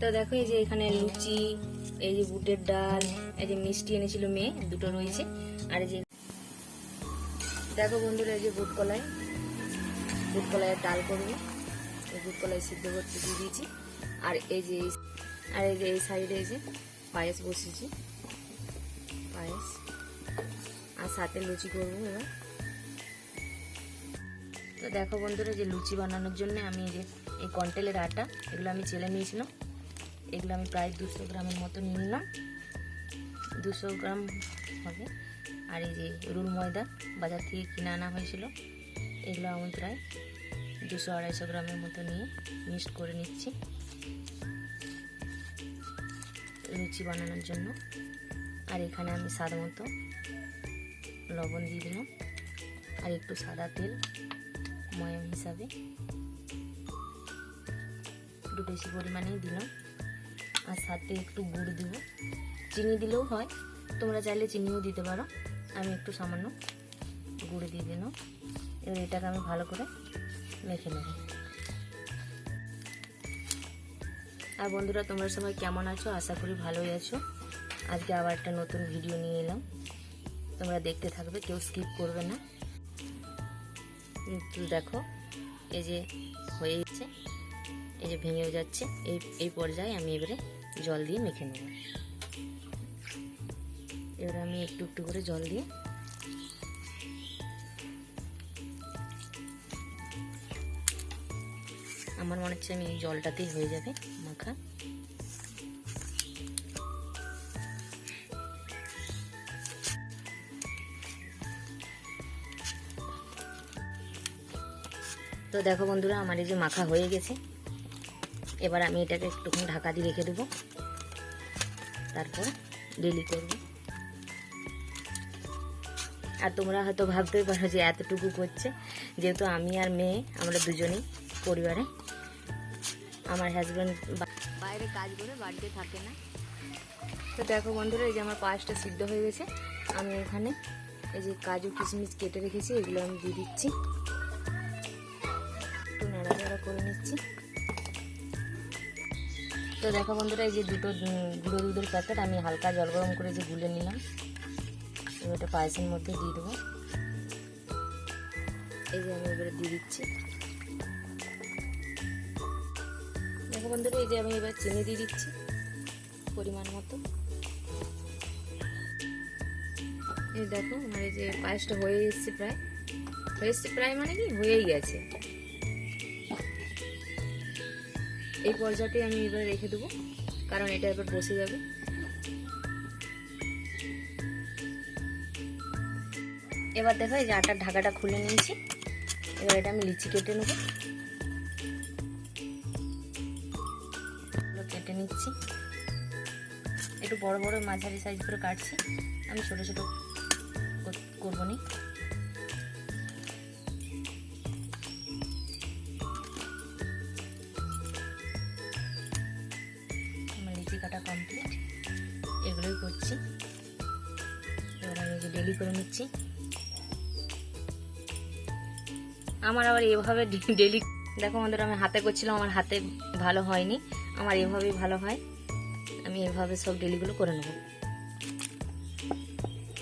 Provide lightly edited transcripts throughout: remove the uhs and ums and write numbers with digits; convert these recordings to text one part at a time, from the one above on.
তো দেখো এই যে এখানে লুচি, এই যে বুটের ডাল, এই যে মিষ্টি এনেছিল মেয়ে, দুটো রয়েছে। আর এই যে দেখো বন্ধুরা, এই যে বুট কলাইয়ের ডাল করবো। এই বুট কলাই সিদ্ধ করতে দিয়ে দিয়েছি। আর এই যে এই সাইডে এই যে পায়েস বসেছি, পায়েস আর সাথে লুচি করবো এবার। তো দেখো বন্ধুরা, যে লুচি বানানোর জন্য আমি এই কন্টেলের আটা, এগুলো আমি চেলে নিয়েছিলাম। এগুলো আমি প্রায় 200 গ্রামের মতো নিয়ে নিলাম, 200 গ্রাম হবে। আর এই যে রুল ময়দা বাজার থেকে কিনে আনা হয়েছিল, এগুলো আমি প্রায় 200-250 গ্রামের মতো নিয়ে মিক্সড করে নিচ্ছি লুচি বানানোর জন্য। আর এখানে আমি স্বাদ মতো লবণ দিয়ে দিলাম, আর একটু সাদা তেল ময়াম হিসাবে একটু বেশি পরিমাণেই দিলাম। আর সাথে একটু গুড় দিব, চিনি দিলেও হয়, তোমরা চাইলে চিনিও দিতে পারো। আমি একটু সামান্য গুড় দিয়ে দিলাম। এবার এটাকে আমি ভালো করে মেখে নেব। আর বন্ধুরা, তোমরা সবাই কেমন আছো? আশা করি ভালোই আছো। আজকে আবার একটা নতুন ভিডিও নিয়ে এলাম, তোমরা দেখতে থাকবে, কেউ স্কিপ করবে না। একটু দেখো, এই যে হয়ে যাচ্ছে, এই যে ভেঙেও যাচ্ছে, এই পর্যায়ে আমি এবারে জল দিয়ে মেখে নেব। এবারে আমি একটু একটু করে জল দিয়ে আমার মনে হচ্ছে আমি এই জলটাতেই হয়ে যাবে মাখা। তো দেখো বন্ধুরা, আমার এই যে মাখা হয়ে গেছে। এবার আমি এটাকে একটুখানি ঢাকা দিয়ে রেখে দেবো, তারপর ডেলি করব। আর তোমরা হয়তো ভাবতেই পারো যে এতটুকু করছে, যেহেতু আমি আর মেয়ে আমরা দুজনেই পরিবারে, আমার হাজব্যান্ড বাইরে কাজ করে, বাড়িতে থাকে না। তো দেখো বন্ধুরা, এই যে আমার পায়েসটা সিদ্ধ হয়ে গেছে। আমি এখানে এই যে কাজু কিশমিশ কেটে রেখেছি, এগুলো আমি দিয়ে দিচ্ছি, একটু নাড়াচাড়া করে নিচ্ছি। তো দেখো বন্ধুরা, এই যে দুটো গুঁড়ো দুধের প্যাকেট আমি হালকা জল গরম করে যে গুলে নিলাম, এবার এটা পায়েসের মধ্যে দিয়ে দেবো। এই যে আমি এবারে দিয়ে দিচ্ছি। দেখো বন্ধুরা, এই যে আমি এবার চিনি দিয়ে দিচ্ছি পরিমাণ মতো। এই দেখো আমার এই যে পায়েসটা হয়ে এসছে, প্রায় মানে কি হয়েই গেছে। এই পর্যায়ে আমি এবার রেখে দেবো, কারণ এটা এবার বসে যাবে। এবার দেখো, এই যে আটার ঢাকাটা খুলে নিয়েছি। এবার এটা আমি লিচি কেটে নেব, কেটে নিচ্ছি। একটু বড় বড় মাঝারি সাইজ করে কাটছি, আমি ছোট ছোট করবো নি। আমার লিচি কাটা কমপ্লিট, এগুলোই করছি। এবার আমি যে ডেলি করে নিচ্ছি। আমার আবার এভাবে ডেলি, দেখো বন্ধুরা, আমি হাতে করছিলাম, আমার হাতে ভালো হয়নি, আমার এভাবেই ভালো হয়। আমি এভাবে সব ডেলিগুলো করে নেব।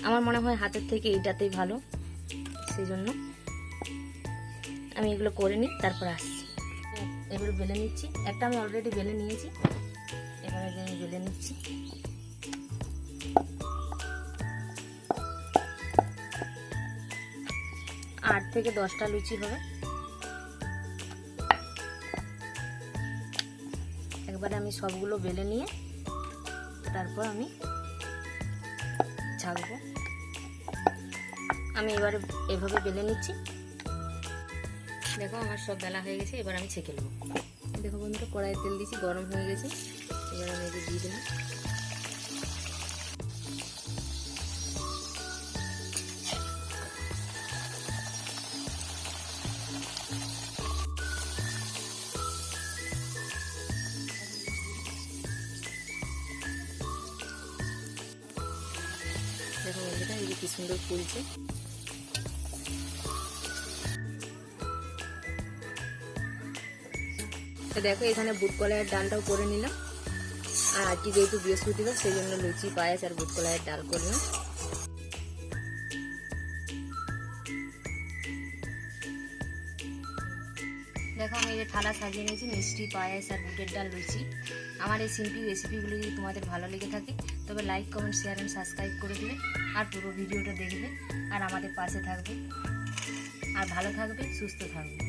আমার মনে হয় হাতের থেকে এইটাতেই ভালো, সেই জন্য আমি এগুলো করে নিই, তারপর আসছি। এগুলো বেলে নিচ্ছি, একটা আমি অলরেডি বেলে নিয়েছি, এবারে আমি বেলে নিচ্ছি। 8 থেকে 10টা লুচি হবে। একবারে আমি সবগুলো বেলে নিয়ে তারপর আমি ছাকবো। আমি এবারে এভাবে বেলে নিচ্ছি। দেখো আমার সব বেলা হয়ে গেছে, এবার আমি ছেঁকে নেবো। দেখো বন্ধুরা, কড়াইয়ে তেল দিয়েছি, গরম হয়ে গেছে। এবার আমি এটা দিয়ে দিলাম। দেখো বন্ধুরা, এই যে কি সুন্দর ফুলছে। তো দেখো, এখানে বুট কলাইয়ের ডালটাও করে নিলাম। আর আজকে যেহেতু বৃহস্পতিবার সেই জন্য লুচি পায়েস আর বুট কলাইয়ের ডাল করলাম। দেখো আমি এই যে থালা সাজিয়ে নিয়েছি মিষ্টি পায়েস আর বুটের ডাল লুচি। আমার এই সিম্পল রেসিপিগুলো যদি তোমাদের ভালো লেগে থাকে তবে like comment share and subscribe করে দেবে আর পুরো ভিডিওটা দেখবে আর আমাদের পাশে থাকবে আর ভালো থাকবে সুস্থ থাকবে।